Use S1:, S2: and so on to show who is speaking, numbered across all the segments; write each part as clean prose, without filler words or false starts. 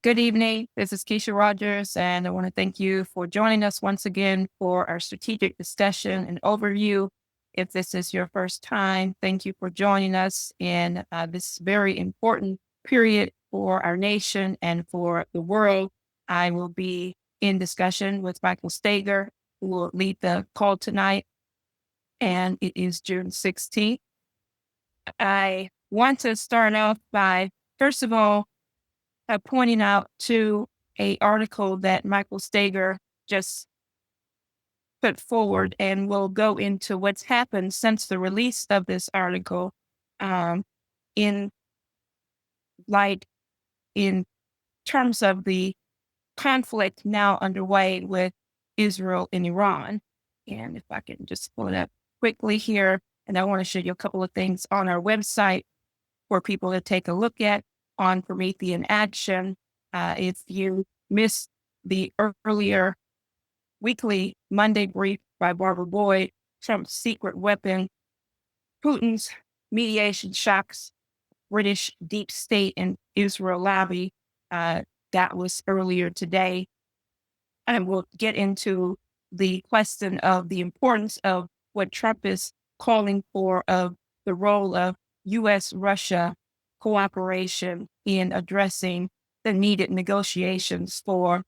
S1: Good evening. This is Keisha Rogers, and I want to thank you for joining us once again for our strategic discussion and overview. If this is your first time, thank you for joining us in this very important period for our nation and for the world. I will be in discussion with Michael Steger, who will lead the call tonight, and it is June 16th. I want to start off by, first of all, pointing out to a article that Michael Steger just put forward, and we'll go into what's happened since the release of this article, um, in light in terms of the conflict now underway with Israel and Iran. And if I can just pull it up quickly here, and I want to show you a couple of things on our website for people to take a look at on Promethean Action. If you missed the earlier weekly Monday brief by Barbara Boyd, Trump's secret weapon, Putin's mediation shocks British deep state and Israel lobby, that was earlier today. And we'll get into the question of the importance of what Trump is calling for, of the role of U.S. Russia cooperation in addressing the needed negotiations for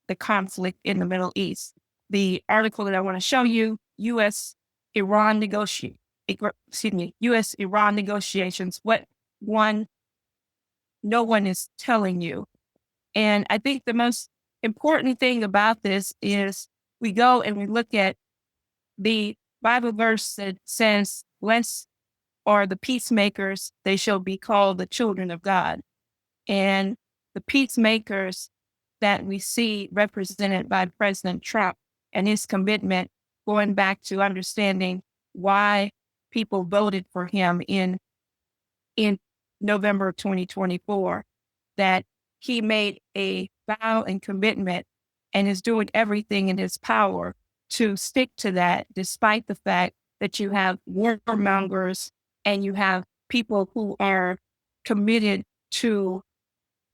S1: the conflict in the Middle East. The article that I want to show you, U.S. Iran negotiations, what one no one is telling you. And I think the most important thing about this is we go and we look at the Bible verse that says, "Blessed are the peacemakers, they shall be called the children of God." And the peacemakers that we see represented by President Trump and his commitment, going back to understanding why people voted for him in November of 2024, that he made a vow and commitment and is doing everything in his power to stick to that, despite the fact that you have warmongers and you have people who are committed to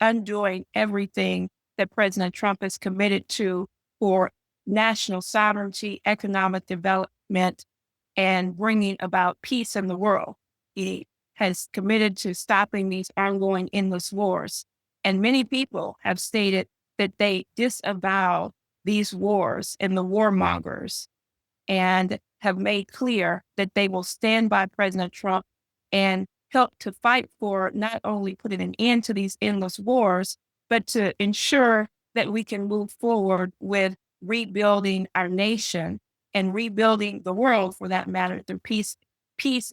S1: undoing everything that President Trump is committed to for national sovereignty, economic development, and bringing about peace in the world. He has committed to stopping these ongoing endless wars. And many people have stated that they disavow these wars and the warmongers, and have made clear that they will stand by President Trump and help to fight for not only putting an end to these endless wars, but to ensure that we can move forward with rebuilding our nation and rebuilding the world, for that matter, through peace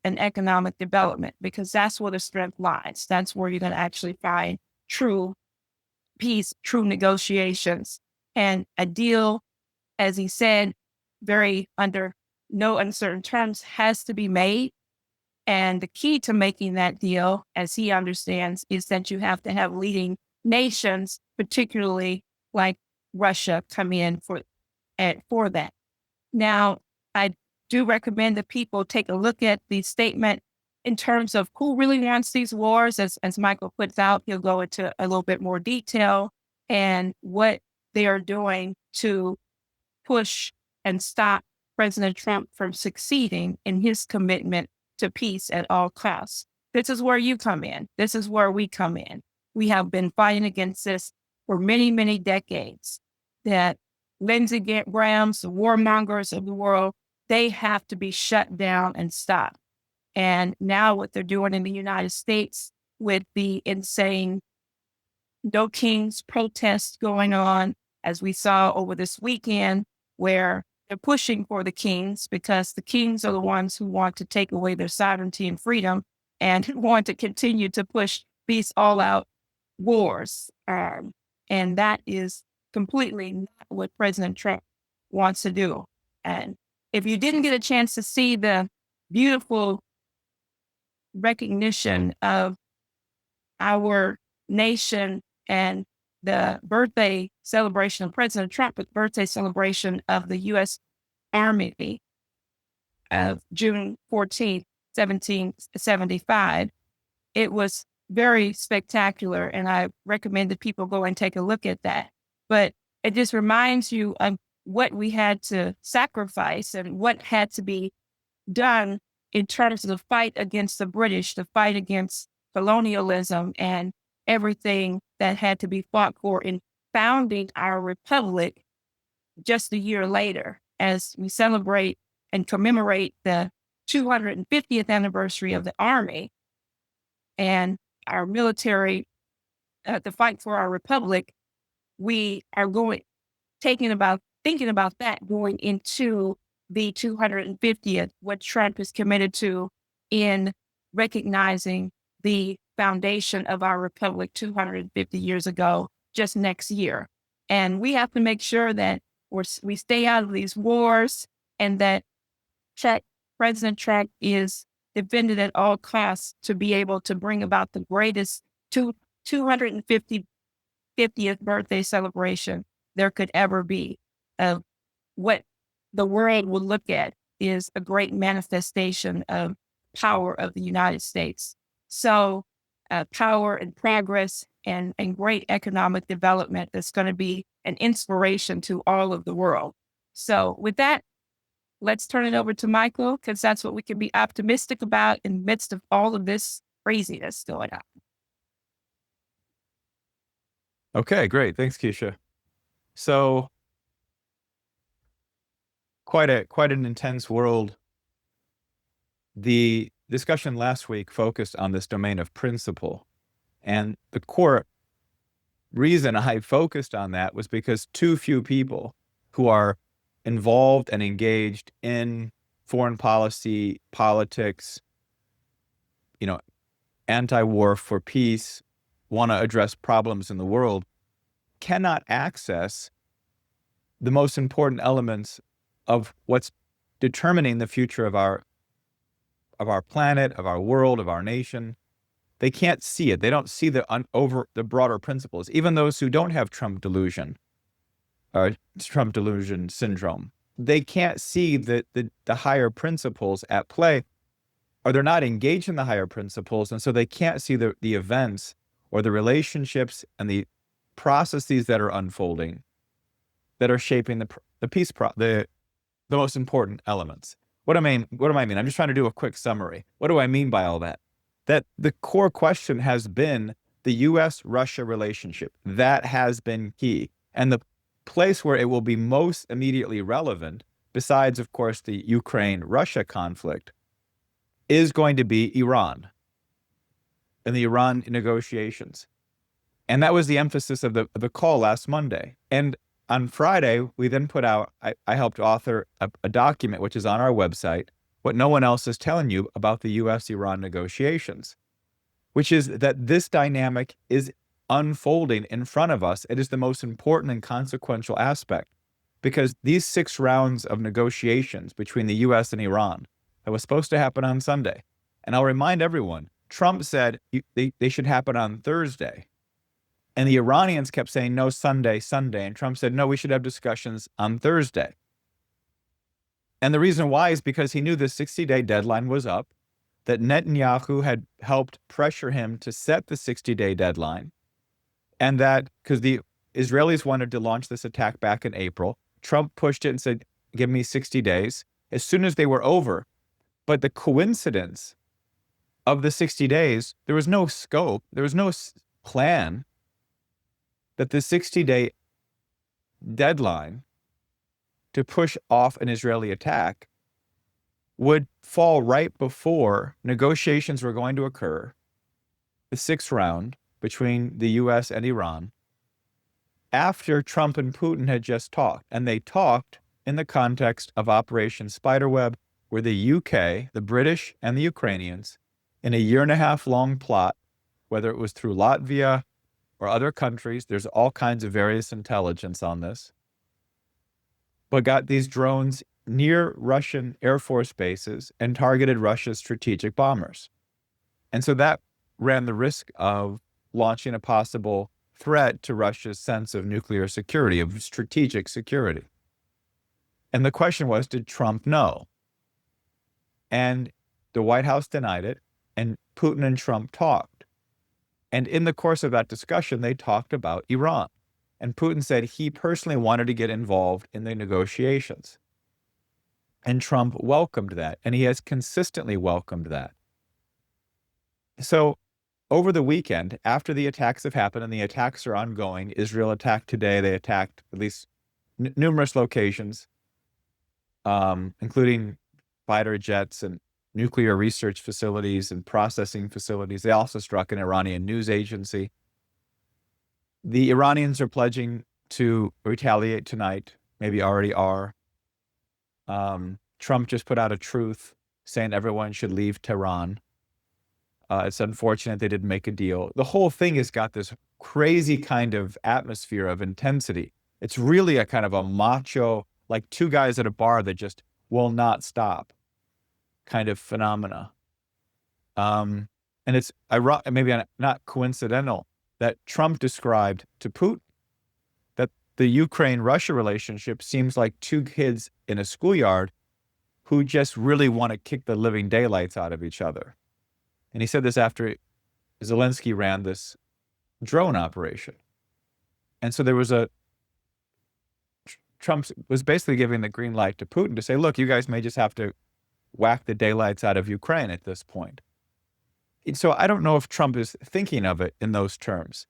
S1: and economic development, because that's where the strength lies. That's where you're going to actually find true peace, true negotiations, and a deal, as he said, very under no uncertain terms, has to be made. And the key to making that deal, as he understands, is that you have to have leading nations, particularly like Russia, come in for that. Now, I do recommend that people take a look at the statement in terms of who really wants these wars. As Michael puts out, he'll go into a little bit more detail and what they are doing to push and stop President Trump from succeeding in his commitment to peace at all costs. This is where you come in. This is where we come in. We have been fighting against this for many, many decades. That Lindsey Graham's, the warmongers of the world, they have to be shut down and stopped. And now what they're doing in the United States with the insane No Kings protests going on, as we saw over this weekend, where they're pushing for the kings because the kings are the ones who want to take away their sovereignty and freedom and want to continue to push these all-out wars. And that is completely not what President Trump wants to do. And if you didn't get a chance to see the beautiful recognition of our nation and the birthday celebration of President Trump, but birthday celebration of the U.S. Army of June 14th, 1775, it was very spectacular. And I recommend that people go and take a look at that. But it just reminds you of what we had to sacrifice and what had to be done in terms of the fight against the British, the fight against colonialism, and everything that had to be fought for in founding our republic just a year later, as we celebrate and commemorate the 250th anniversary of the Army and our military, the fight for our republic. We are thinking about that going into the 250th, what Trump is committed to in recognizing the foundation of our republic 250 years ago, just next year. And we have to make sure that we stay out of these wars and that President Trump is defended at all costs to be able to bring about the greatest 250 50th birthday celebration there could ever be. What the world would look at is a great manifestation of power of the United States. So power and progress and great economic development that's going to be an inspiration to all of the world. So with that, let's turn it over to Michael, because that's what we can be optimistic about in the midst of all of this craziness going on.
S2: Okay, great. Thanks, Keisha. So quite an intense world. The discussion last week focused on this domain of principle. And the core reason I focused on that was because too few people who are involved and engaged in foreign policy, politics, anti-war for peace, want to address problems in the world, cannot access the most important elements of what's determining the future of our planet, of our world, of our nation. They can't see it. They don't see over the broader principles. Even those who don't have Trump delusion or Trump delusion syndrome, they can't see the higher principles at play, or they're not engaged in the higher principles, and so they can't see the events or the relationships and the processes that are unfolding that are shaping the peace the most important elements. What do I mean? I'm just trying to do a quick summary. What do I mean by all that? That the core question has been the U.S.-Russia relationship. That has been key. And the place where it will be most immediately relevant, besides, of course, the Ukraine-Russia conflict, is going to be Iran and the Iran negotiations. And that was the emphasis of the call last Monday. And on Friday, we then put out, I helped author a document, which is on our website, what no one else is telling you about the U.S. Iran negotiations, which is that this dynamic is unfolding in front of us. It is the most important and consequential aspect, because these 6 rounds of negotiations between the U.S. and Iran that was supposed to happen on Sunday. And I'll remind everyone, Trump said they should happen on Thursday. And the Iranians kept saying, no, Sunday. And Trump said, no, we should have discussions on Thursday. And the reason why is because he knew the 60-day deadline was up, that Netanyahu had helped pressure him to set the 60-day deadline, and that because the Israelis wanted to launch this attack back in April, Trump pushed it and said, give me 60 days. As soon as they were over, but the coincidence of the 60 days, there was no scope, there was no plan that the 60-day deadline to push off an Israeli attack would fall right before negotiations were going to occur, the 6th round between the U.S. and Iran, after Trump and Putin had just talked. And they talked in the context of Operation Spiderweb, where the UK, the British, and the Ukrainians, in a 1.5-year-long plot, whether it was through Latvia or other countries, there's all kinds of various intelligence on this, but got these drones near Russian Air Force bases and targeted Russia's strategic bombers. And so that ran the risk of launching a possible threat to Russia's sense of nuclear security, of strategic security. And the question was, did Trump know? And the White House denied it, and Putin and Trump talked. And in the course of that discussion, they talked about Iran. And Putin said he personally wanted to get involved in the negotiations. And Trump welcomed that, and he has consistently welcomed that. So over the weekend, after the attacks have happened, and the attacks are ongoing, Israel attacked today, they attacked at least numerous locations, including fighter jets and nuclear research facilities and processing facilities. They also struck an Iranian news agency. The Iranians are pledging to retaliate tonight, maybe already are. Trump just put out a truth saying everyone should leave Tehran. It's unfortunate they didn't make a deal. The whole thing has got this crazy kind of atmosphere of intensity. It's really a kind of a macho, like two guys at a bar that just will not stop kind of phenomena. And it's maybe not coincidental that Trump described to Putin that the Ukraine-Russia relationship seems like two kids in a schoolyard who just really want to kick the living daylights out of each other. And he said this after Zelensky ran this drone operation. And so Trump was basically giving the green light to Putin to say, look, you guys may just have to whack the daylights out of Ukraine at this point. And so I don't know if Trump is thinking of it in those terms.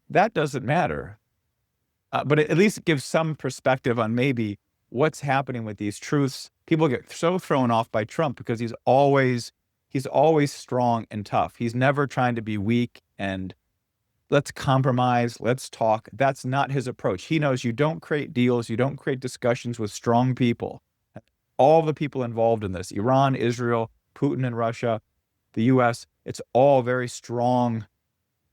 S2: That doesn't matter. But it at least gives some perspective on maybe what's happening with these truths. People get so thrown off by Trump because he's always strong and tough. He's never trying to be weak and let's compromise, let's talk. That's not his approach. He knows you don't create deals, you don't create discussions with strong people. All the people involved in this, Iran, Israel, Putin and Russia, the U.S., it's all very strong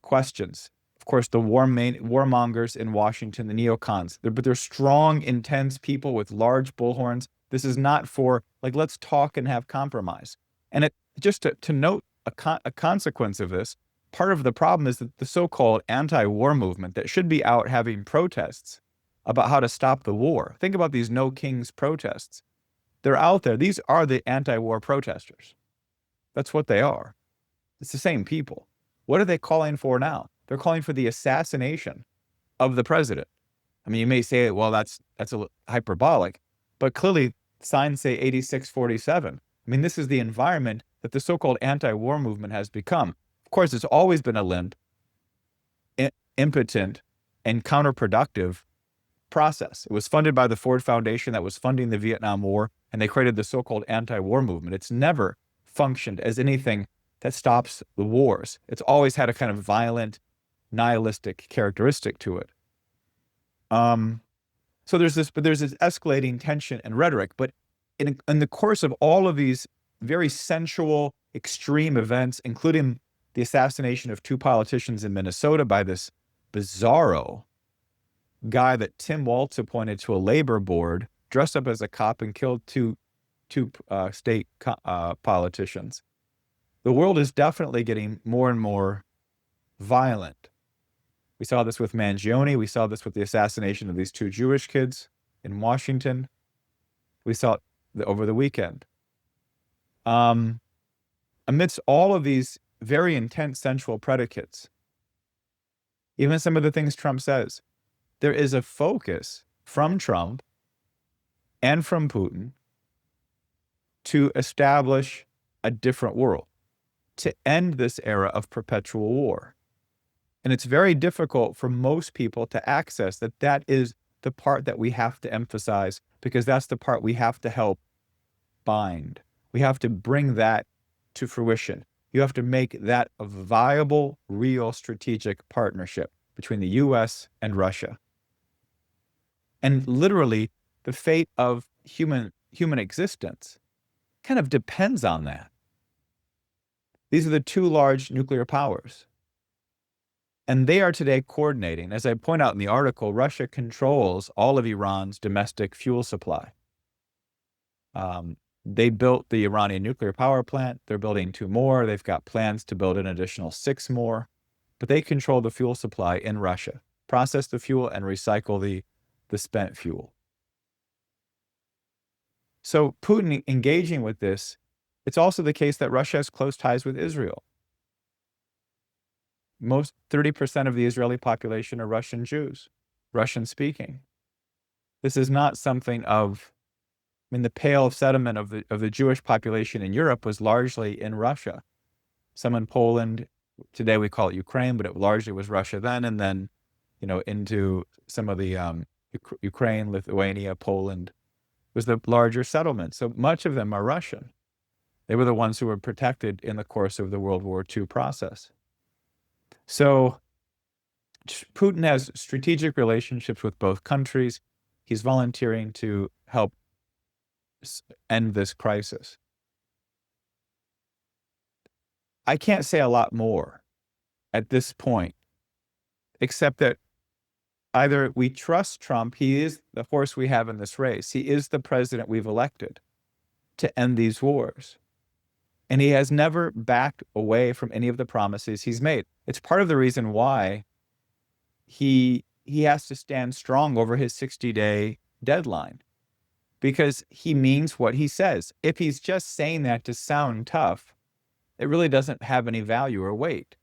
S2: questions. Of course, the warmongers in Washington, the neocons, but they're strong, intense people with large bullhorns. This is not for, like, let's talk and have compromise. And just to note a consequence of this, part of the problem is that the so-called anti-war movement that should be out having protests about how to stop the war. Think about these No Kings protests. They're out there. These are the anti-war protesters. That's what they are. It's the same people. What are they calling for now? They're calling for the assassination of the president. I mean, you may say, well, that's a hyperbolic, but clearly signs say 8647. I mean, this is the environment that the so-called anti-war movement has become. Of course, it's always been a limp, impotent, and counterproductive process. It was funded by the Ford Foundation that was funding the Vietnam War, and they created the so-called anti-war movement. It's never functioned as anything that stops the wars. It's always had a kind of violent, nihilistic characteristic to it. So there's this escalating tension and rhetoric, but in the course of all of these very sensual, extreme events, including the assassination of two politicians in Minnesota by this bizarro guy that Tim Walz appointed to a labor board, dressed up as a cop and killed two state politicians. The world is definitely getting more and more violent. We saw this with Mangione. We saw this with the assassination of these two Jewish kids in Washington. We saw it over the weekend. Amidst all of these very intense sensual predicates, even some of the things Trump says, there is a focus from Trump and from Putin to establish a different world, to end this era of perpetual war. And it's very difficult for most people to access that is the part that we have to emphasize, because that's the part we have to help bind. We have to bring that to fruition. You have to make that a viable, real strategic partnership between the U.S. and Russia. And literally, the fate of human existence kind of depends on that. These are the two large nuclear powers. And they are today coordinating. As I point out in the article, Russia controls all of Iran's domestic fuel supply. They built the Iranian nuclear power plant. They're building 2 more. They've got plans to build an additional 6 more. But they control the fuel supply in Russia, process the fuel, and recycle the spent fuel. So Putin engaging with this, it's also the case that Russia has close ties with Israel. Most 30% of the Israeli population are Russian Jews, Russian speaking. This is not something of, I mean, the pale of settlement of the Jewish population in Europe was largely in Russia. Some in Poland. Today we call it Ukraine, but it largely was Russia then, and then, into some of the Ukraine, Lithuania, Poland was the larger settlement. So much of them are Russian. They were the ones who were protected in the course of the World War II process. So Putin has strategic relationships with both countries. He's volunteering to help end this crisis. I can't say a lot more at this point, except that either we trust Trump, he is the horse we have in this race, he is the president we've elected to end these wars. And he has never backed away from any of the promises he's made. It's part of the reason why he has to stand strong over his 60-day deadline, because he means what he says. If he's just saying that to sound tough, it really doesn't have any value or weight.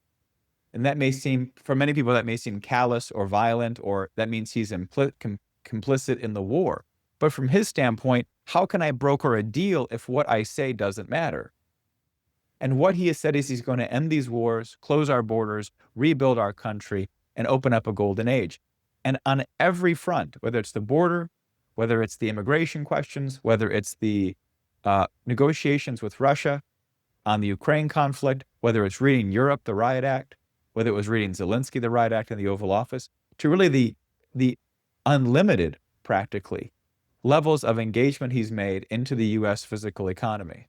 S2: And that may seem, for many people, that may seem callous or violent, or that means he's complicit in the war. But from his standpoint, how can I broker a deal if what I say doesn't matter? And what he has said is he's going to end these wars, close our borders, rebuild our country, and open up a golden age. And on every front, whether it's the border, whether it's the immigration questions, whether it's the negotiations with Russia on the Ukraine conflict, whether it's reading Europe, the Riot Act, whether it was reading Zelensky, the Riot Act in the Oval Office, to really the unlimited, practically, levels of engagement he's made into the U.S. physical economy.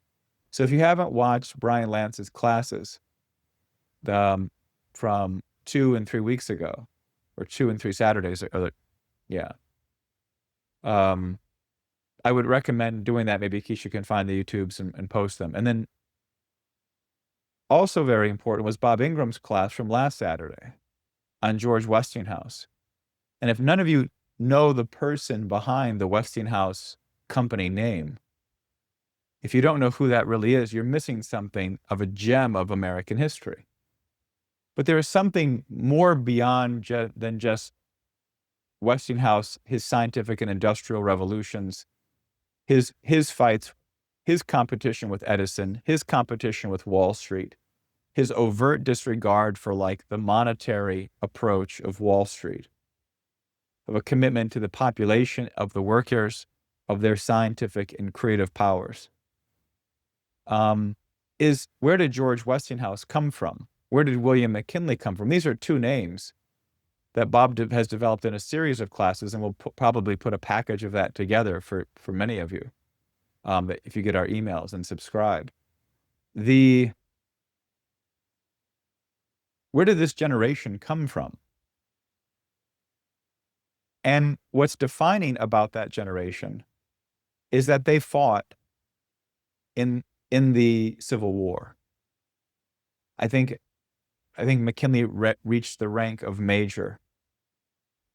S2: So if you haven't watched Brian Lance's classes from 2 and 3 weeks ago, or 2 and 3 Saturdays, I would recommend doing that. Maybe Keisha can find the YouTubes and post them. And then also very important was Bob Ingram's class from last Saturday on George Westinghouse. And if none of you know the person behind the Westinghouse company name, if you don't know who that really is, you're missing something of a gem of American history. But there is something more beyond than just Westinghouse, his scientific and industrial revolutions, his fights, his competition with Edison, his competition with Wall Street, his overt disregard for the monetary approach of Wall Street, of a commitment to the population, of the workers, of their scientific and creative powers. Is where did George Westinghouse come from? Where did William McKinley come from? These are two names that Bob has developed in a series of classes, and we'll probably put a package of that together for many of you, if you get our emails and subscribe. Where did this generation come from? And what's defining about that generation is that they fought in the Civil War. I think McKinley reached the rank of major,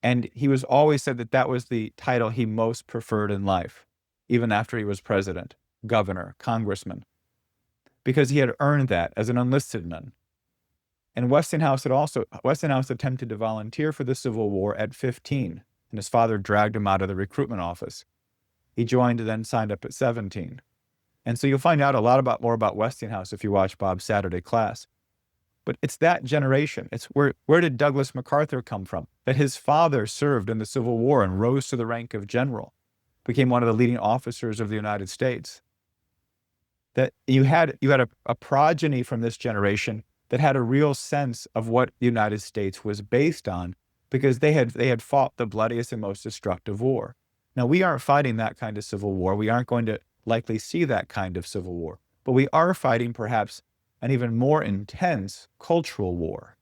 S2: and he was always said that was the title he most preferred in life, even after he was president, governor, congressman, because he had earned that as an enlisted man. And Westinghouse attempted to volunteer for the Civil War at 15, and his father dragged him out of the recruitment office. He joined and then signed up at 17. And so you'll find out a lot more about Westinghouse if you watch Bob's Saturday class. But it's that generation. It's where did Douglas MacArthur come from? That his father served in the Civil War and rose to the rank of general, became one of the leading officers of the United States. That you had a progeny from this generation that had a real sense of what the United States was based on, because they had fought the bloodiest and most destructive war. Now, we aren't fighting that kind of civil war. We aren't going to likely see that kind of civil war, but we are fighting perhaps an even more intense cultural war.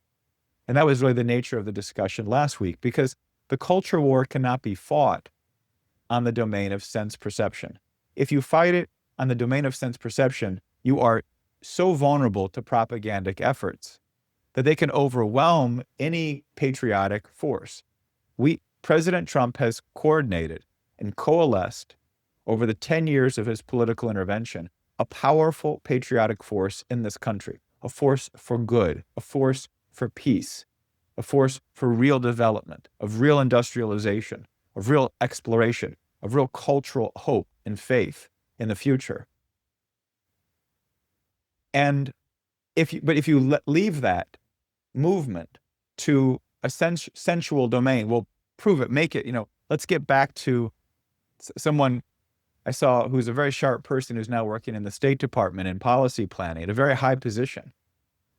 S2: And that was really the nature of the discussion last week, because the culture war cannot be fought on the domain of sense perception. If you fight it on the domain of sense perception, you are so vulnerable to propagandic efforts that they can overwhelm any patriotic force. President Trump has coordinated and coalesced over the 10 years of his political intervention, a powerful patriotic force in this country, a force for good, a force for peace, a force for real development, of real industrialization, of real exploration, of real cultural hope and faith in the future. And if you leave that movement to a sensual domain, well, prove it, make it, let's get back to someone I saw who's a very sharp person who's now working in the State Department in policy planning at a very high position,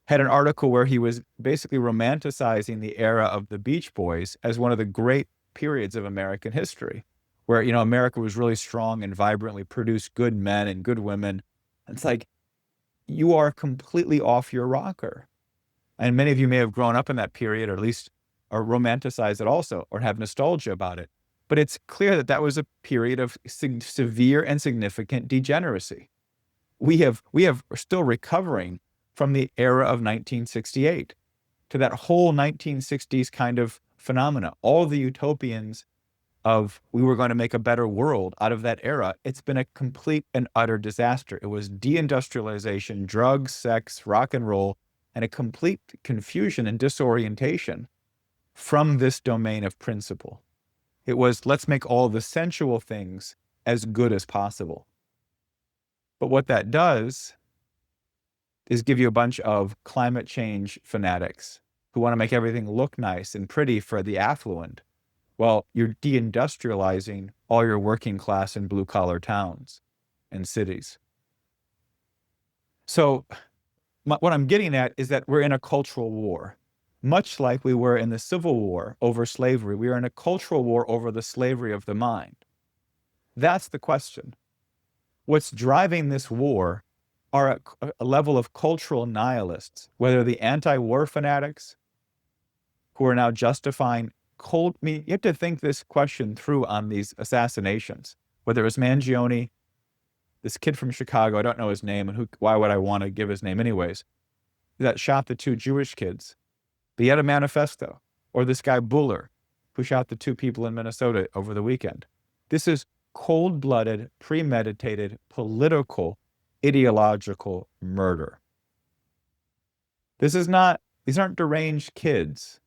S2: had an article where he was basically romanticizing the era of the Beach Boys as one of the great periods of American history, where, America was really strong and vibrantly produced good men and good women. And it's like, you are completely off your rocker. And many of you may have grown up in that period, or at least are romanticize it also, or have nostalgia about it. But it's clear that that was a period of severe and significant degeneracy. We're still recovering from the era of 1968 to that whole 1960s kind of phenomena. All the utopians of we were going to make a better world out of that era, it's been a complete and utter disaster. It was deindustrialization, drugs, sex, rock and roll, and a complete confusion and disorientation from this domain of principle. It was, let's make all the sensual things as good as possible. But what that does is give you a bunch of climate change fanatics who want to make everything look nice and pretty for the affluent. Well, you're deindustrializing all your working class and blue collar towns and cities. So what I'm getting at is that we're in a cultural war. Much like we were in the Civil War over slavery, we are in a cultural war over the slavery of the mind. That's the question. What's driving this war are a level of cultural nihilists, whether the anti-war fanatics who are now justifying you have to think this question through on these assassinations, whether it was Mangione, this kid from Chicago, I don't know his name, and why would I want to give his name anyways, that shot the two Jewish kids. But he had a manifesto. Or this guy Buller, who shot the two people in Minnesota over the weekend. This is cold-blooded, premeditated, political, ideological murder. These aren't deranged kids,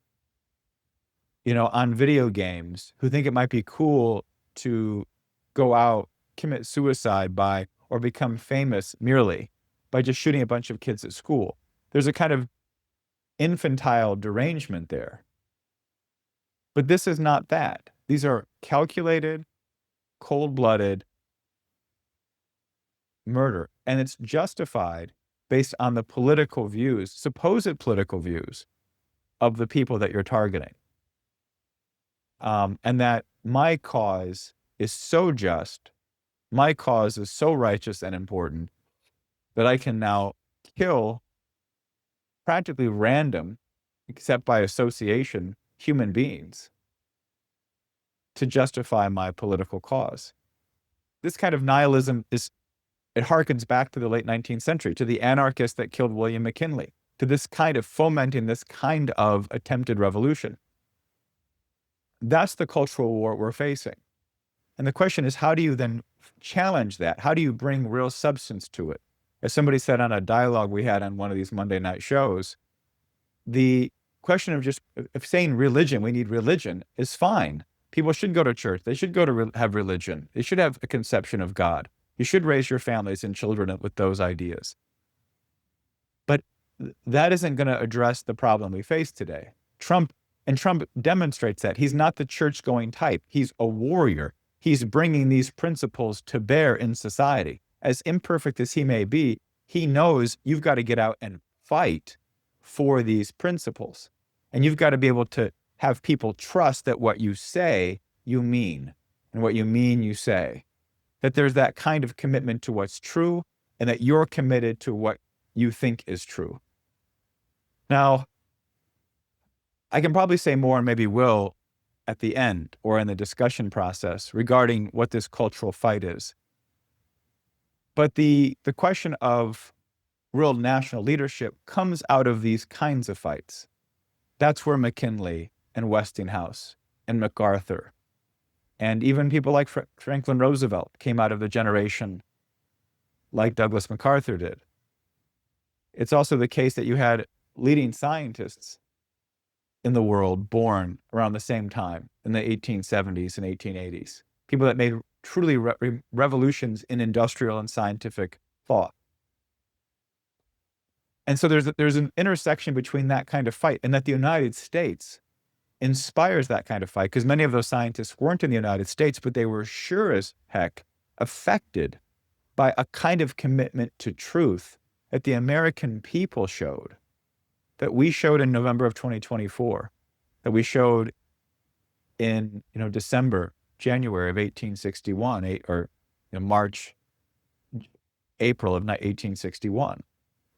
S2: on video games who think it might be cool to go out, commit suicide or become famous merely by just shooting a bunch of kids at school. There's a kind of infantile derangement there. But this is not that. These are calculated, cold-blooded murder. And it's justified based on the supposed political views of the people that you're targeting. And that my cause is so just, my cause is so righteous and important that I can now kill practically random, except by association, human beings to justify my political cause. This kind of nihilism it harkens back to the late 19th century, to the anarchists that killed William McKinley, to this kind of fomenting this kind of attempted revolution. That's the cultural war we're facing. And the question is, how do you then challenge that? How do you bring real substance to it? As somebody said on a dialogue we had on one of these Monday night shows, the question of saying religion, we need religion, is fine. People should go to church. They should go to have religion. They should have a conception of God. You should raise your families and children with those ideas. But that isn't going to address the problem we face today. Trump demonstrates that. He's not the church-going type. He's a warrior. He's bringing these principles to bear in society. As imperfect as he may be, he knows you've got to get out and fight for these principles. And you've got to be able to have people trust that what you say, you mean, and what you mean, you say. That there's that kind of commitment to what's true, and that you're committed to what you think is true. Now, I can probably say more, and maybe will, at the end or in the discussion process regarding what this cultural fight is. But the question of real national leadership comes out of these kinds of fights. That's where McKinley and Westinghouse and MacArthur and even people like Franklin Roosevelt came out of the generation like Douglas MacArthur did. It's also the case that you had leading scientists in the world born around the same time in the 1870s and 1880s. People that made truly revolutions in industrial and scientific thought. And so there's an intersection between that kind of fight, and that the United States inspires that kind of fight, because many of those scientists weren't in the United States, but they were sure as heck affected by a kind of commitment to truth that the American people showed, that we showed in November of 2024, that we showed in December, January of 1861, or March, April of 1861,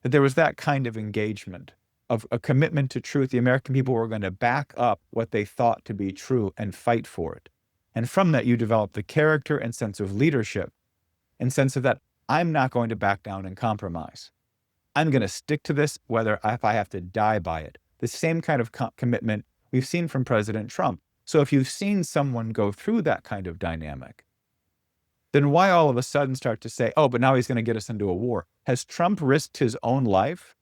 S2: that there was that kind of engagement of a commitment to truth. The American people were going to back up what they thought to be true and fight for it. And from that, you develop the character and sense of leadership and sense of that I'm not going to back down and compromise. I'm going to stick to this, whether if I have to die by it. The same kind of commitment we've seen from President Trump. So if you've seen someone go through that kind of dynamic, then why all of a sudden start to say, oh, but now he's going to get us into a war? Has Trump risked his own life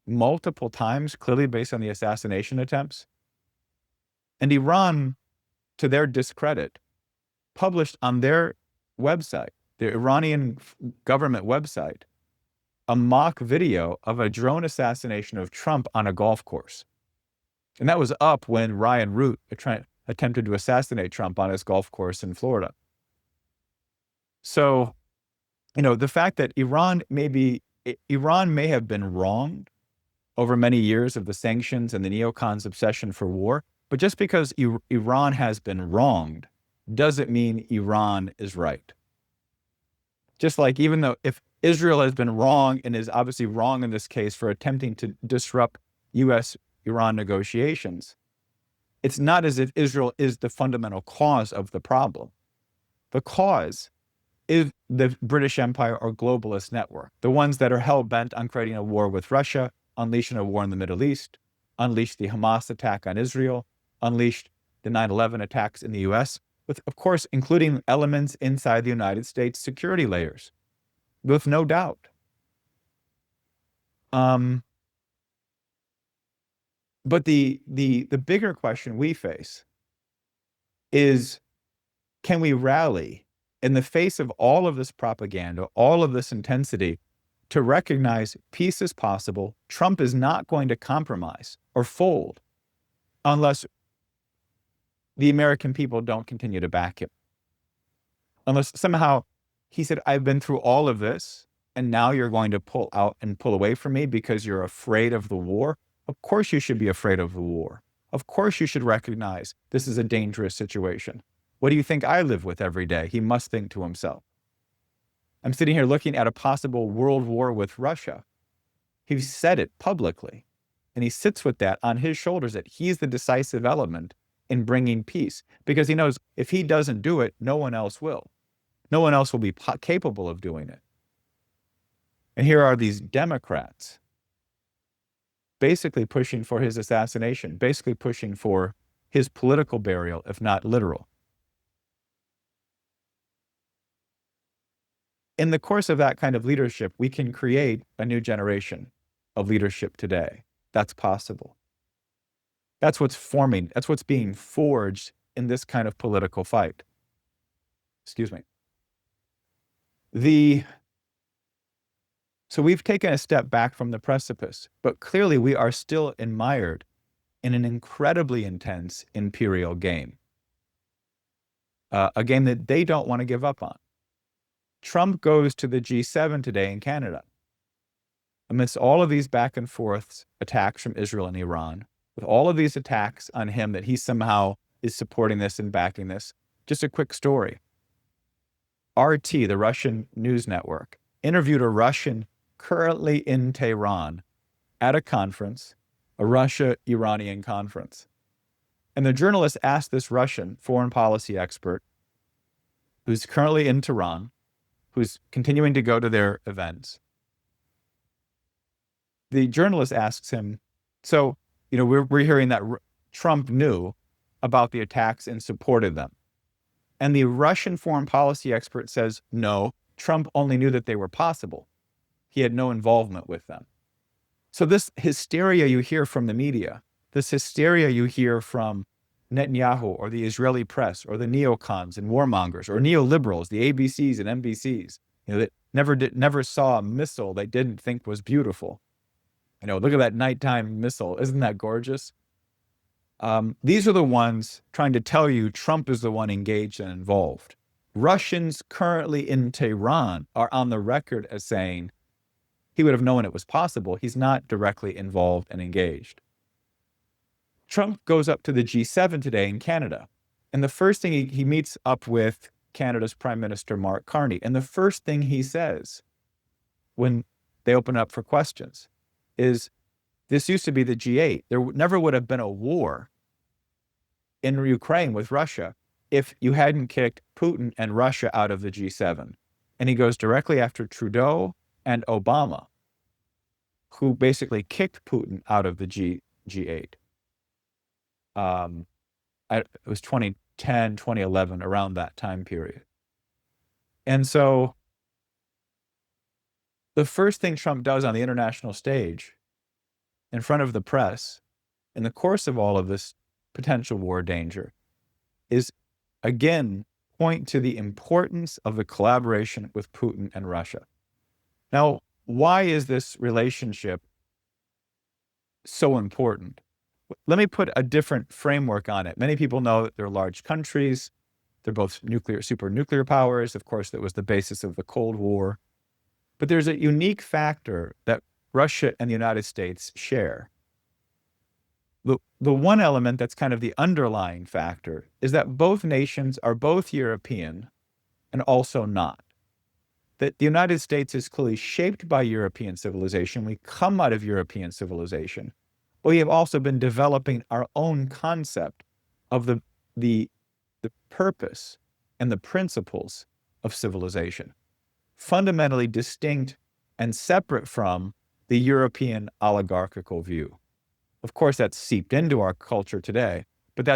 S2: multiple times, clearly based on the assassination attempts? And Iran, to their discredit, published on their website, the Iranian government website, a mock video of a drone assassination of Trump on a golf course. And that was up when Ryan Root attempted to assassinate Trump on his golf course in Florida. So, the fact that Iran may have been wronged over many years of the sanctions and the neocons' obsession for war, but just because Iran has been wronged doesn't mean Iran is right. Just like even though if Israel has been wrong and is obviously wrong in this case for attempting to disrupt U.S. Iran negotiations, it's not as if Israel is the fundamental cause of the problem. The cause is the British Empire or globalist network, the ones that are hell-bent on creating a war with Russia, unleashing a war in the Middle East, unleashed the Hamas attack on Israel, unleashed the 9/11 attacks in the U.S., with, of course, including elements inside the United States security layers, with no doubt. But the bigger question we face is, can we rally in the face of all of this propaganda, all of this intensity, to recognize peace is possible? Trump is not going to compromise or fold unless the American people don't continue to back him. Unless somehow he said, I've been through all of this, and now you're going to pull out and pull away from me because you're afraid of the war. Of course you should be afraid of the war. Of course you should recognize this is a dangerous situation. What do you think I live with every day? He must think to himself. I'm sitting here looking at a possible world war with Russia. He said it publicly, and he sits with that on his shoulders, that he's the decisive element in bringing peace, because he knows if he doesn't do it, no one else will. No one else will be capable of doing it. And here are these Democrats basically pushing for his assassination, basically pushing for his political burial, if not literal. In the course of that kind of leadership, we can create a new generation of leadership today. That's possible. That's what's forming. That's what's being forged in this kind of political fight. Excuse me. So we've taken a step back from the precipice, but clearly we are still mired in an incredibly intense imperial game, a game that they don't want to give up on. Trump goes to the G7 today in Canada. Amidst all of these back and forths, attacks from Israel and Iran, with all of these attacks on him that he somehow is supporting this and backing this, just a quick story. RT, the Russian news network, interviewed a Russian currently in Tehran at a conference, a Russia-Iranian conference. And the journalist asked this Russian foreign policy expert, who's currently in Tehran, who's continuing to go to their events. The journalist asks him, so, we're hearing that Trump knew about the attacks and supported them. And the Russian foreign policy expert says, no, Trump only knew that they were possible. He had no involvement with them. So this hysteria you hear from the media this hysteria you hear from Netanyahu or the Israeli press or the neocons and warmongers or neoliberals, the ABCs and NBCs, that never saw a missile they didn't think was beautiful. Look at that nighttime missile. Isn't that gorgeous? These are the ones trying to tell you Trump is the one engaged and involved. Russians currently in Tehran are on the record as saying he would have known it was possible. He's not directly involved and engaged. Trump goes up to the G7 today in Canada. And the first thing he meets up with Canada's Prime Minister, Mark Carney. And the first thing he says when they open up for questions is, this used to be the G8. There never would have been a war in Ukraine with Russia if you hadn't kicked Putin and Russia out of the G7. And he goes directly after Trudeau and Obama, who basically kicked Putin out of the G8. It was 2010, 2011, around that time period. And so the first thing Trump does on the international stage, in front of the press, in the course of all of this potential war danger, is again point to the importance of the collaboration with Putin and Russia. Now, why is this relationship so important? Let me put a different framework on it. Many people know that they're large countries. They're both super nuclear powers. Of course, that was the basis of the Cold War. But there's a unique factor that Russia and the United States share. The one element that's kind of the underlying factor is that both nations are both European and also not. That the United States is clearly shaped by European civilization. We come out of European civilization. But we have also been developing our own concept of the purpose and the principles of civilization, fundamentally distinct and separate from the European oligarchical view. Of course, that's seeped into our culture today, but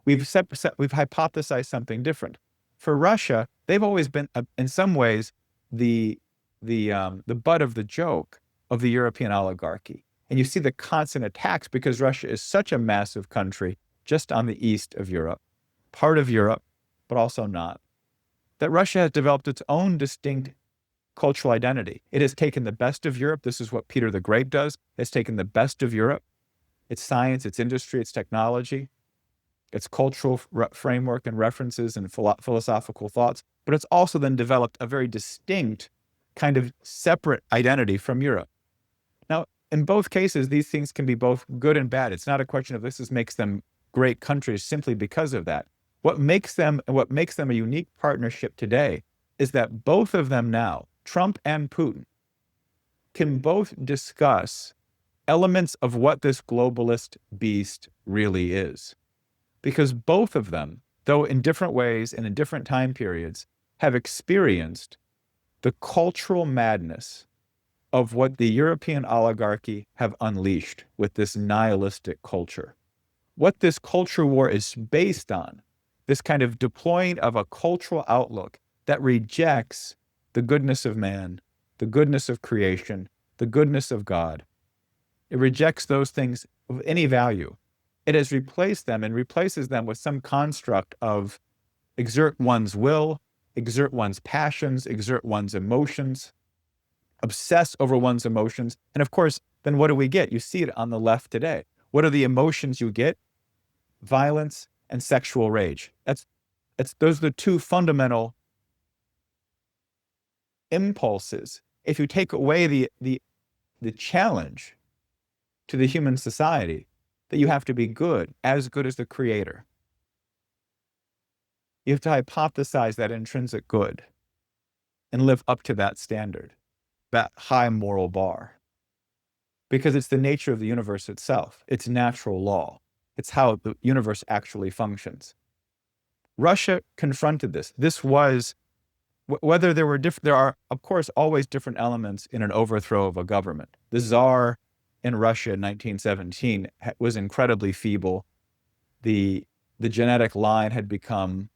S2: we've hypothesized something different. For Russia, they've always been, in some ways, the butt of the joke of the European oligarchy. And you see the constant attacks because Russia is such a massive country just on the east of Europe, part of Europe, but also not, that Russia has developed its own distinct cultural identity. It has taken the best of Europe. This is what Peter the Great does. It's taken the best of Europe, its science, its industry, its technology, its cultural framework and references and philosophical thoughts, but it's also then developed a very distinct kind of separate identity from Europe. Now, in both cases, these things can be both good and bad. It's not a question of this makes them great countries simply because of that. What makes them a unique partnership today is that both of them now, Trump and Putin, can both discuss elements of what this globalist beast really is. Because both of them, though in different ways and in different time periods, have experienced the cultural madness of what the European oligarchy have unleashed with this nihilistic culture. What this culture war is based on, this kind of deploying of a cultural outlook that rejects the goodness of man, the goodness of creation, the goodness of God. It rejects those things of any value. It has replaced them and replaces them with some construct of exert one's will, exert one's passions, exert one's emotions, obsess over one's emotions. And of course, then what do we get? You see it on the left today. What are the emotions you get? Violence and sexual rage. Those are the two fundamental impulses. If you take away the challenge to the human society, that you have to be good as the Creator. You have to hypothesize that intrinsic good and live up to that standard, that high moral bar. Because it's the nature of the universe itself. It's natural law. It's how the universe actually functions. Russia confronted this. This was, whether there are, of course, always different elements in an overthrow of a government. The Tsar in Russia in 1917 was incredibly feeble. The genetic line had become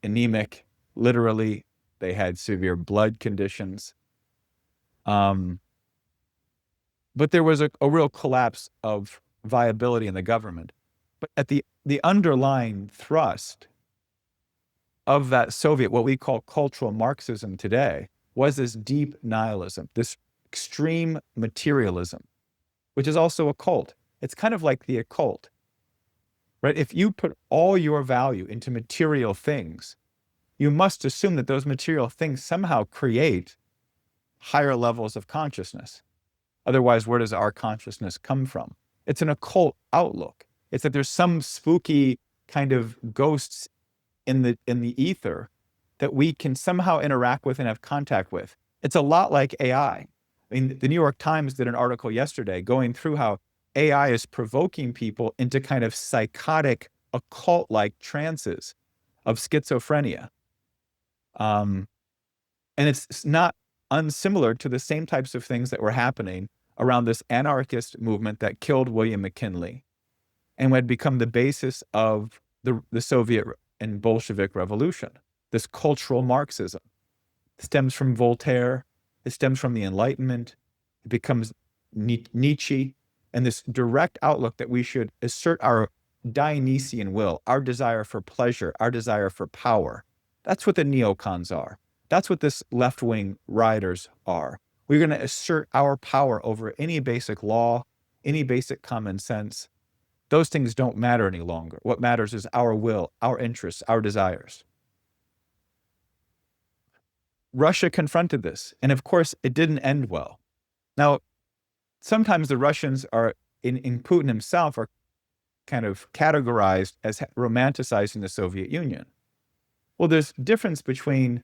S2: anemic. Literally, they had severe blood conditions. But there was a real collapse of viability in the government. But at the underlying thrust of that Soviet, what we call cultural Marxism today, was this deep nihilism, this extreme materialism, which is also a cult. It's kind of like the occult, right? If you put all your value into material things, you must assume that those material things somehow create higher levels of consciousness. Otherwise, where does our consciousness come from? It's an occult outlook. It's that there's some spooky kind of ghosts in the ether that we can somehow interact with and have contact with. It's a lot like AI. I mean, the New York Times did an article yesterday going through how AI is provoking people into kind of psychotic, occult-like trances of schizophrenia. And it's not unsimilar to the same types of things that were happening around this anarchist movement that killed William McKinley and had become the basis of the Soviet and Bolshevik revolution. This cultural Marxism stems from Voltaire. It stems from the Enlightenment. It becomes Nietzsche, and this direct outlook that we should assert our Dionysian will, our desire for pleasure, our desire for power. That's what the neocons are. That's what this left-wing riders are. We're going to assert our power over any basic law, any basic common sense. Those things don't matter any longer. What matters is our will, our interests, our desires. Russia confronted this, and of course, it didn't end well. Now, sometimes the Russians are, in Putin himself, are kind of categorized as romanticizing the Soviet Union. Well, there's difference between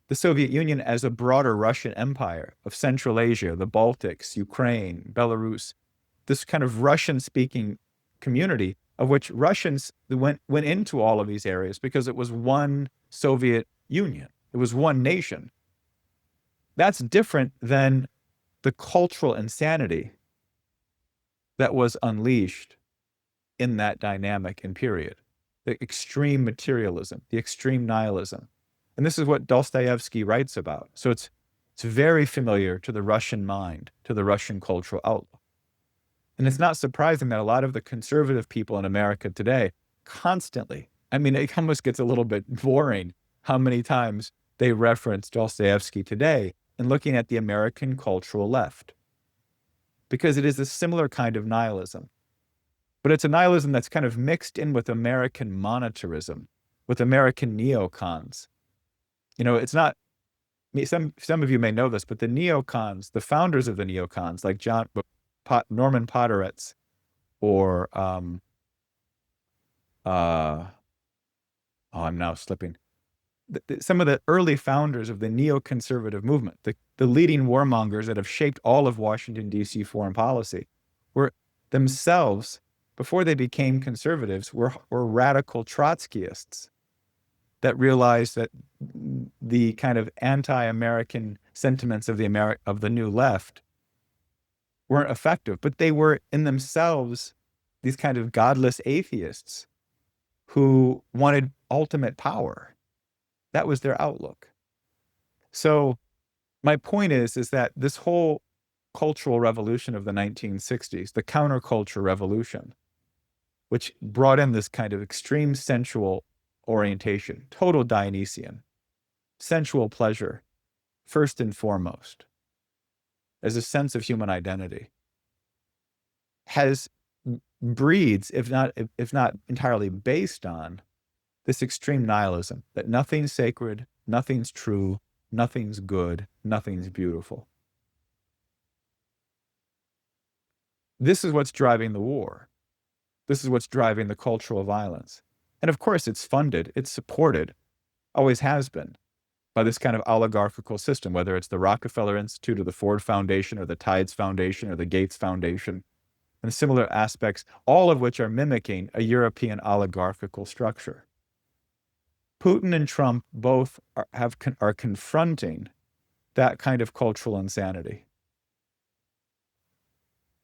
S2: the Soviet Union as a broader Russian empire of Central Asia, the Baltics, Ukraine, Belarus, this kind of Russian-speaking community of which Russians went into all of these areas because it was one Soviet Union. It was one nation. That's different than the cultural insanity that was unleashed in that dynamic and period. The extreme materialism, the extreme nihilism. And this is what Dostoevsky writes about. So it's very familiar to the Russian mind, to the Russian cultural outlook. And it's not surprising that a lot of the conservative people in America today constantly, I mean, it almost gets a little bit boring how many times they reference Dostoevsky today in looking at the American cultural left. Because it is a similar kind of nihilism. But it's a nihilism that's kind of mixed in with American monetarism, with American neocons. You know, it's not, some of you may know this, but the neocons, the founders of the neocons, like Norman Podhoretz, or I'm now slipping. Some of the early founders of the neoconservative movement, the leading warmongers that have shaped all of Washington, D.C. foreign policy, were themselves, before they became conservatives, were radical Trotskyists that realized that the kind of anti-American sentiments of the new left weren't effective, but they were in themselves these kind of godless atheists who wanted ultimate power. That was their outlook. So my point is that this whole cultural revolution of the 1960s, the counterculture revolution, which brought in this kind of extreme sensual orientation, total Dionysian, sensual pleasure, first and foremost, as a sense of human identity, breeds, if not entirely based on, this extreme nihilism, that nothing's sacred, nothing's true, nothing's good, nothing's beautiful. This is what's driving the war. This is what's driving the cultural violence. And of course, it's funded, it's supported, always has been, by this kind of oligarchical system, whether it's the Rockefeller Institute or the Ford Foundation or the Tides Foundation or the Gates Foundation, and similar aspects, all of which are mimicking a European oligarchical structure. Putin and Trump both are confronting that kind of cultural insanity.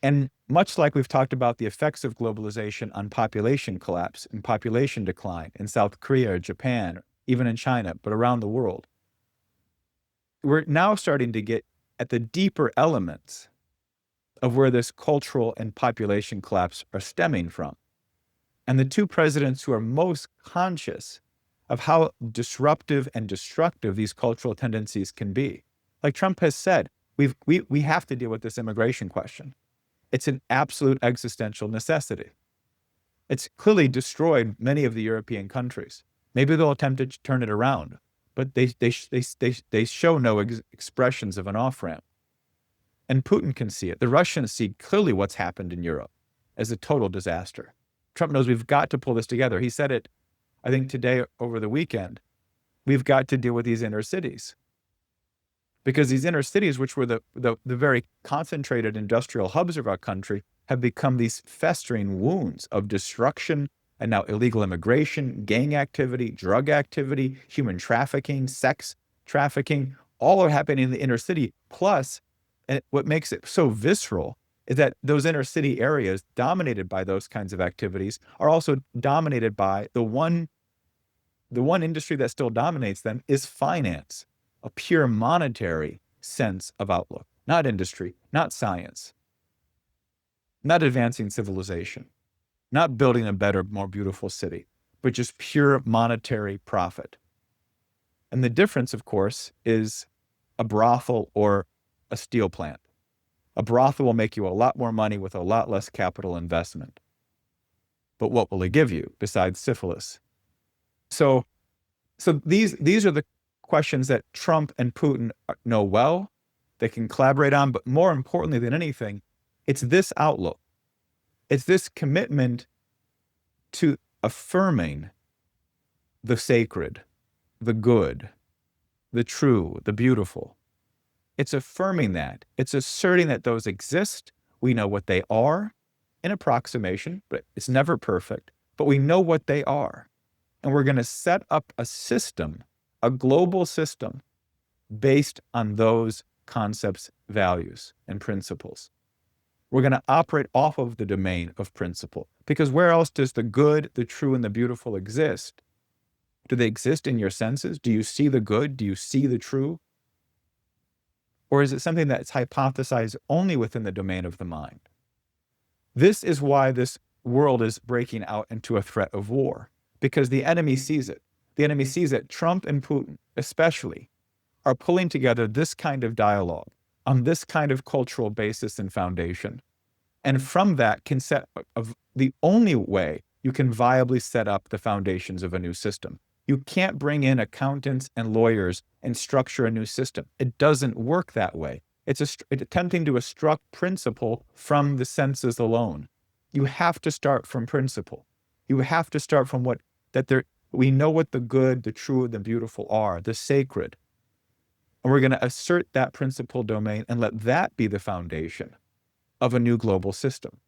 S2: And much like we've talked about the effects of globalization on population collapse and population decline in South Korea or Japan, even in China, but around the world, we're now starting to get at the deeper elements of where this cultural and population collapse are stemming from. And the two presidents who are most conscious of how disruptive and destructive these cultural tendencies can be. Like Trump has said, we have to deal with this immigration question. It's an absolute existential necessity. It's clearly destroyed many of the European countries. Maybe they'll attempt to turn it around, but they show no expressions of an off-ramp. And Putin can see it. The Russians see clearly what's happened in Europe as a total disaster. Trump knows we've got to pull this together. He said it, I think, today over the weekend. We've got to deal with these inner cities. Because these inner cities, which were the very concentrated industrial hubs of our country, have become these festering wounds of destruction and now illegal immigration, gang activity, drug activity, human trafficking, sex trafficking, all are happening in the inner city. Plus, and what makes it so visceral is that those inner city areas dominated by those kinds of activities are also dominated by the one industry that still dominates them is finance, a pure monetary sense of outlook, not industry, not science, not advancing civilization, not building a better, more beautiful city, but just pure monetary profit. And the difference, of course, is a brothel or a steel plant. A brothel will make you a lot more money with a lot less capital investment. But what will it give you besides syphilis? So these are the questions that Trump and Putin know well, they can collaborate on, but more importantly than anything, it's this outlook. It's this commitment to affirming the sacred, the good, the true, the beautiful. It's affirming that. It's asserting that those exist. We know what they are, an approximation, but it's never perfect, but we know what they are. And we're going to set up a system, a global system, based on those concepts, values, and principles. We're going to operate off of the domain of principle, because where else does the good, the true, and the beautiful exist? Do they exist in your senses? Do you see the good? Do you see the true? Or is it something that's hypothesized only within the domain of the mind? This is why this world is breaking out into a threat of war, because the enemy sees it. The enemy sees that Trump and Putin, especially, are pulling together this kind of dialogue on this kind of cultural basis and foundation. And from that can set the only way you can viably set up the foundations of a new system. You can't bring in accountants and lawyers and structure a new system. It doesn't work that way. It's attempting to extract principle from the senses alone. You have to start from principle. You have to start from we know what the good, the true, the beautiful are, the sacred. And we're going to assert that principle domain and let that be the foundation of a new global system.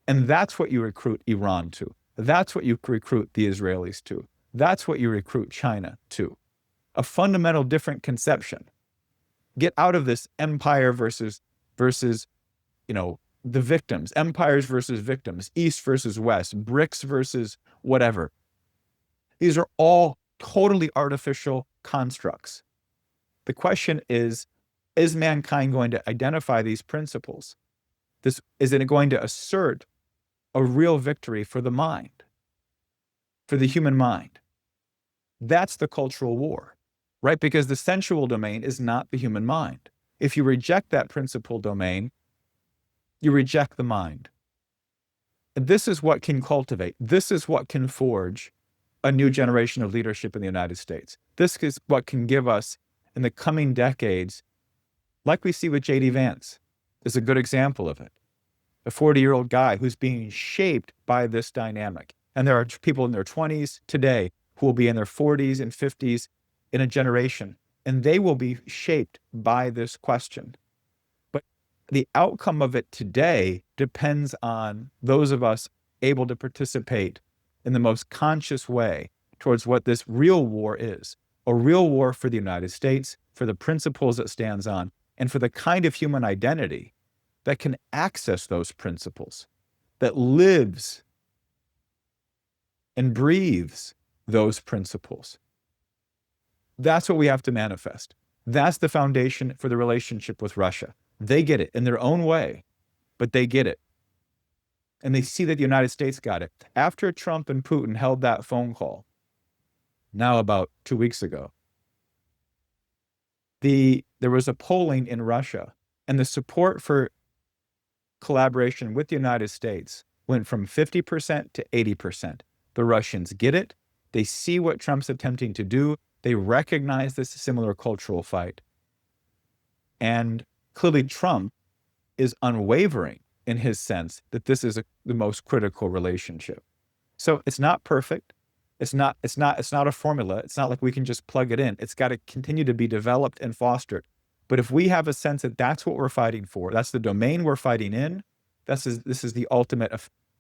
S2: And that's what you recruit Iran to. That's what you recruit the Israelis to. That's what you recruit China to. A fundamental different conception. Get out of this empire versus, the victims, empires versus victims, East versus West, BRICS versus whatever. These are all totally artificial constructs. The question is mankind going to identify these principles? Is it going to assert a real victory for the mind, for the human mind? That's the cultural war, right? Because the sensual domain is not the human mind. If you reject that principal domain, you reject the mind. And this is what can cultivate. This is what can forge a new generation of leadership in the United States. This is what can give us, in the coming decades, like we see with J.D. Vance, is a good example of it. A 40-year-old guy who's being shaped by this dynamic. And there are people in their 20s today who will be in their 40s and 50s in a generation, and they will be shaped by this question. But the outcome of it today depends on those of us able to participate in the most conscious way towards what this real war is, a real war for the United States, for the principles it stands on, and for the kind of human identity that can access those principles, that lives and breathes those principles. That's what we have to manifest. That's the foundation for the relationship with Russia. They get it in their own way, but they get it. And they see that the United States got it. After Trump and Putin held that phone call, now about 2 weeks ago, there was a polling in Russia, and the support for collaboration with the United States went from 50% to 80%. The Russians get it. They see what Trump's attempting to do. They recognize this similar cultural fight. And clearly Trump is unwavering in his sense that this is the most critical relationship. So it's not perfect. It's not a formula. It's not like we can just plug it in. It's got to continue to be developed and fostered. But if we have a sense that that's what we're fighting for, that's the domain we're fighting in, this is the ultimate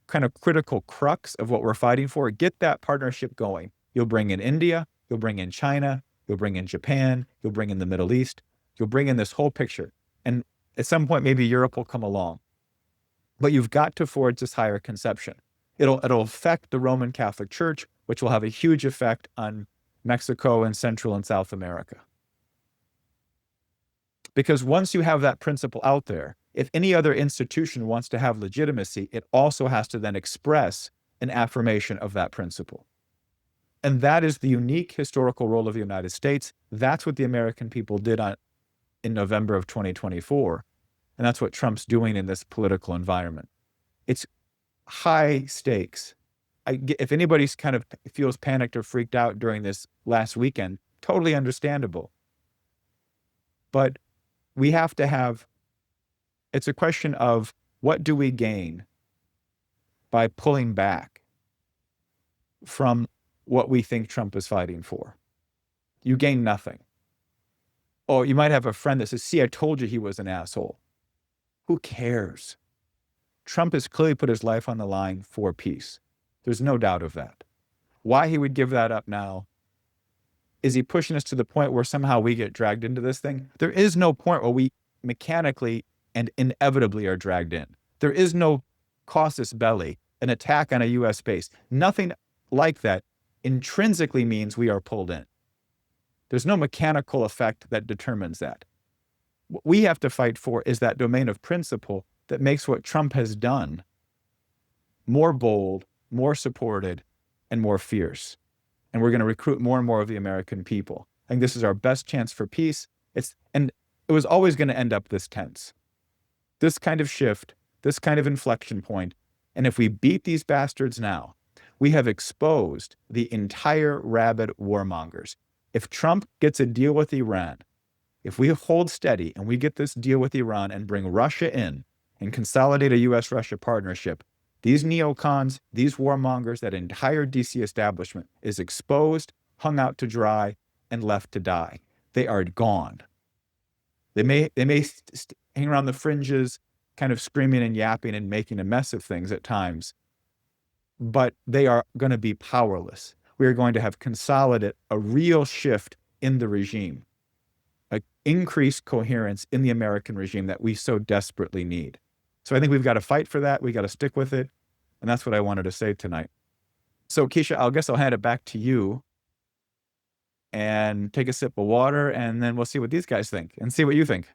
S2: kind of critical crux of what we're fighting for, get that partnership going. You'll bring in India, you'll bring in China, you'll bring in Japan, you'll bring in the Middle East, you'll bring in this whole picture. And at some point, maybe Europe will come along. But you've got to forge this higher conception. It'll affect the Roman Catholic Church, which will have a huge effect on Mexico and Central and South America. Because once you have that principle out there, if any other institution wants to have legitimacy, it also has to then express an affirmation of that principle. And that is the unique historical role of the United States. That's what the American people did in November of 2024. And that's what Trump's doing in this political environment. It's high stakes. If anybody's kind of feels panicked or freaked out during this last weekend, totally understandable. But we have to have, it's a question of what do we gain by pulling back from what we think Trump is fighting for? You gain nothing. Or you might have a friend that says, see, I told you he was an asshole. Who cares? Trump has clearly put his life on the line for peace. There's no doubt of that. Why he would give that up now? Is he pushing us to the point where somehow we get dragged into this thing? There is no point where we mechanically and inevitably are dragged in. There is no casus belli, an attack on a U.S. base. Nothing like that intrinsically means we are pulled in. There's no mechanical effect that determines that. What we have to fight for is that domain of principle that makes what Trump has done more bold, more supported, and more fierce. And we're going to recruit more and more of the American people. I think this is our best chance for peace. And it was always going to end up this tense. This kind of shift, this kind of inflection point. And if we beat these bastards now, we have exposed the entire rabid warmongers. If Trump gets a deal with Iran, if we hold steady and we get this deal with Iran and bring Russia in and consolidate a U.S.-Russia partnership, these neocons, these warmongers, that entire DC establishment is exposed, hung out to dry, and left to die. They are gone. They may hang around the fringes, kind of screaming and yapping and making a mess of things at times, but they are going to be powerless. We are going to have consolidated a real shift in the regime, an increased coherence in the American regime that we so desperately need. So I think we've got to fight for that. We got to stick with it. And that's what I wanted to say tonight. So Keisha, I guess I'll hand it back to you and take a sip of water, and then we'll see what these guys think and see what you think.